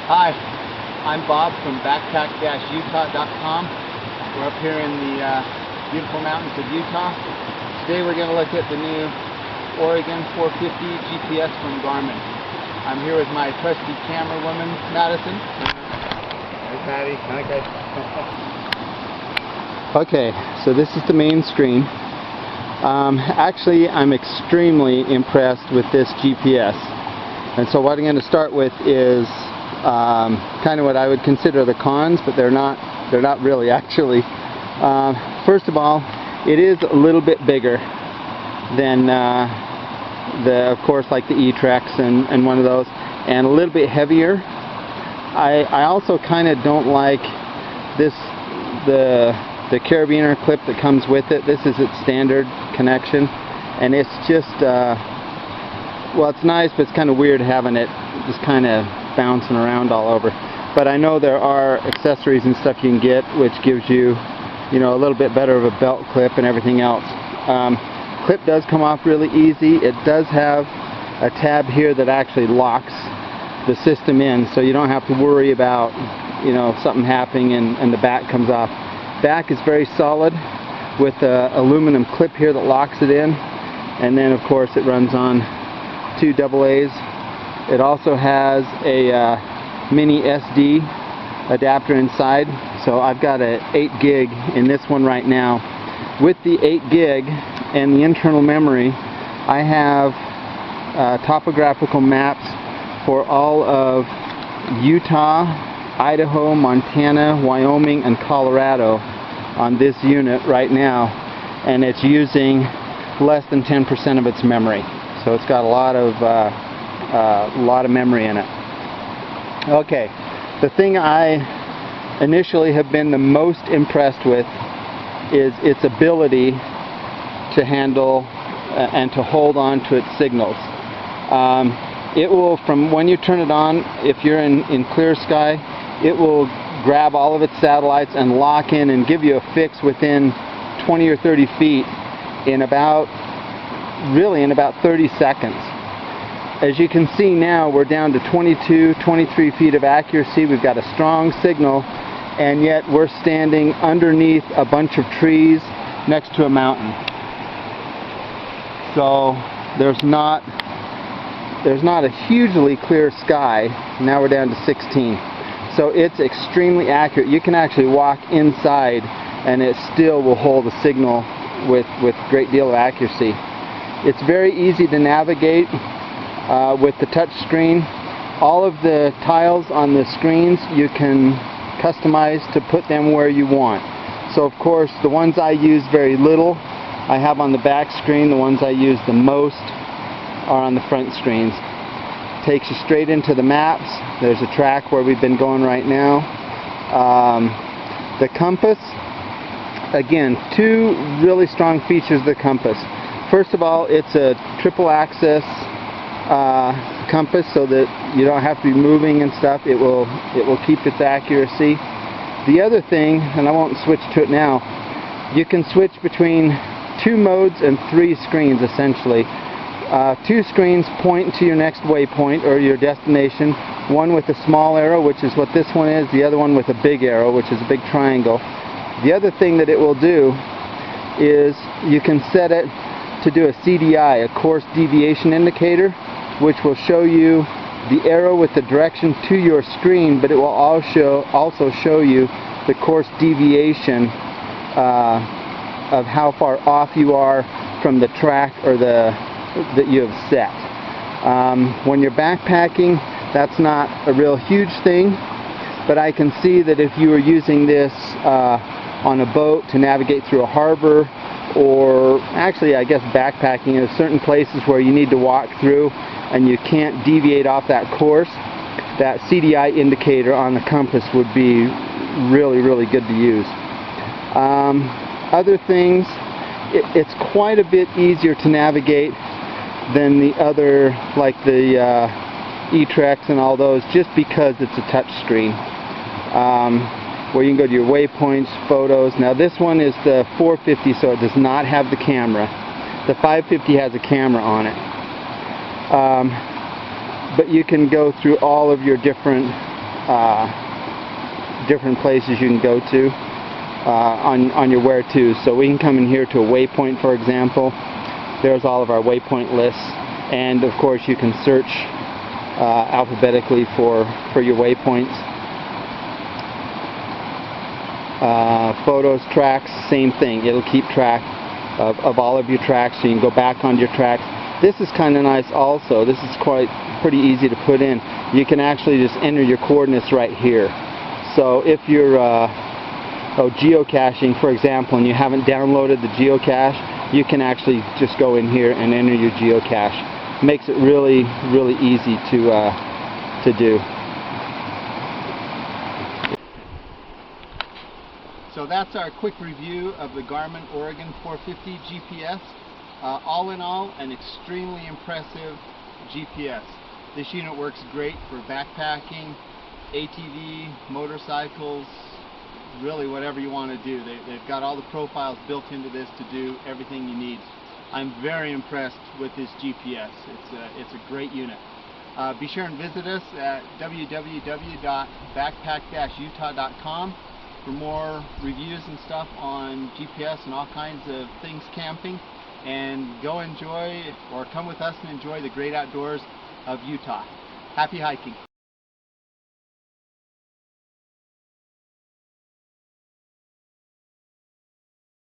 Hi, I'm Bob from backpack-utah.com. We're up here in the beautiful mountains of Utah. Today we're going to look at the new Oregon 450 GPS from Garmin. I'm here with my trusty camera woman, Madison. Hey, Patty. Okay, so this is the main screen. Actually, I'm extremely impressed with this GPS. And so what I'm going to start with is kind of what I would consider the cons, but they're not really actually. First of all, it is a little bit bigger than of course, like the E-Trex and one of those, and a little bit heavier. I also kind of don't like the carabiner clip that comes with it. This is its standard connection, and it's just well, it's nice, but it's kind of weird having it just kind of bouncing around all over. But I know there are accessories and stuff you can get which gives you, you know, a little bit better of a belt clip and everything else. Clip does come off really easy. It does have a tab here that actually locks the system in, so you don't have to worry about, you know, something happening and the back comes off. Back is very solid with an aluminum clip here that locks it in, and then of course it runs on 2 AA's. It also has a mini SD adapter inside, so I've got a 8 gig in this one right now. With the 8 gig and the internal memory, I have topographical maps for all of Utah, Idaho, Montana, Wyoming, and Colorado on this unit right now, and it's using less than 10% of its memory. So it's got a lot of memory in it. Okay, the thing I initially have been the most impressed with is its ability to handle and to hold on to its signals. It will, from when you turn it on, if you're in clear sky, it will grab all of its satellites and lock in and give you a fix within 20 or 30 feet in about 30 seconds. As you can see now, we're down to 22, 23 feet of accuracy. We've got a strong signal, and yet we're standing underneath a bunch of trees next to a mountain. So there's not a hugely clear sky. Now we're down to 16. So it's extremely accurate. You can actually walk inside and it still will hold a signal with a great deal of accuracy. It's very easy to navigate with the touch screen. All of the tiles on the screens you can customize to put them where you want. So of course the ones I use very little I have on the back screen. The ones I use the most are on the front screens. Takes you straight into the maps. There's a track where we've been going right now. The compass, again, 2 really strong features of the compass. First of all, it's a triple axis compass, so that you don't have to be moving and stuff. It will keep its accuracy. The other thing, and I won't switch to it now, you can switch between 2 modes and 3 screens essentially. 2 screens point to your next waypoint or your destination. One with a small arrow, which is what this one is. The other one with a big arrow, which is a big triangle. The other thing that it will do is you can set it to do a CDI, a course deviation indicator, which will show you the arrow with the direction to your screen, but it will also show you the course deviation of how far off you are from the track or that you have set. When you're backpacking, that's not a real huge thing, but I can see that if you were using this on a boat to navigate through a harbor, or actually I guess backpacking, in certain places where you need to walk through and you can't deviate off that course, that CDI indicator on the compass would be really, really good to use. Other things, it's quite a bit easier to navigate than the other, like the E-Trex and all those, just because it's a touch screen. Where you can go to your waypoints, photos. Now this one is the 450, so it does not have the camera. The 550 has a camera on it. But you can go through all of your different different places you can go to on your where to. So we can come in here to a waypoint, for example. There's all of our waypoint lists, and of course you can search alphabetically for your waypoints. Photos, tracks, same thing. It'll keep track of all of your tracks, so you can go back onto your tracks. This is kind of nice also. This is pretty easy to put in. You can actually just enter your coordinates right here. So if you're geocaching, for example, and you haven't downloaded the geocache, you can actually just go in here and enter your geocache. Makes it really, really easy to do. So that's our quick review of the Garmin Oregon 450 GPS. All in all, an extremely impressive GPS. This unit works great for backpacking, ATV, motorcycles, really whatever you want to do. They've got all the profiles built into this to do everything you need. I'm very impressed with this GPS. It's a great unit. Be sure and visit us at www.backpack-utah.com for more reviews and stuff on GPS and all kinds of things camping. And go enjoy, or come with us and enjoy the great outdoors of Utah. Happy hiking.